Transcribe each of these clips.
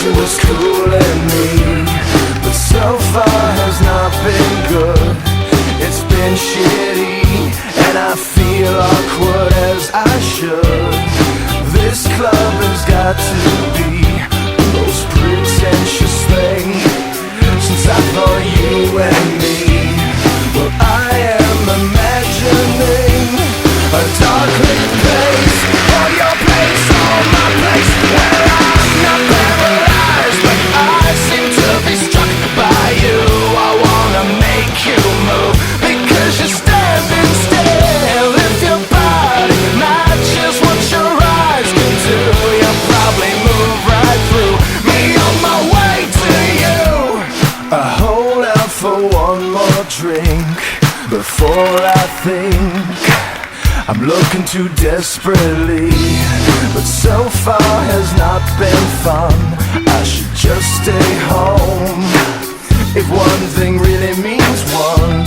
she was cooling me, but so far has not been good. It's been shitty, and I feel awkward as I should. This club has got to be the most pretentious thing since I thought you and me. Well, I am imagining a dark lit place, or your place, or my place, where I'm not paralyzed, but I seem to be struck by you. I wanna make you move, because you're standing still. If your body matches what your eyes can do, you'll probably move right through me on my way to you. I hold out for one more drink before I think I'm looking too desperately, but so far has not been fun. I should just stay home. If one thing really means one,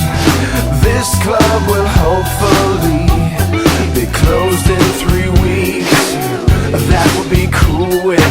this club will hopefully be closed in 3 weeks. That would be cool with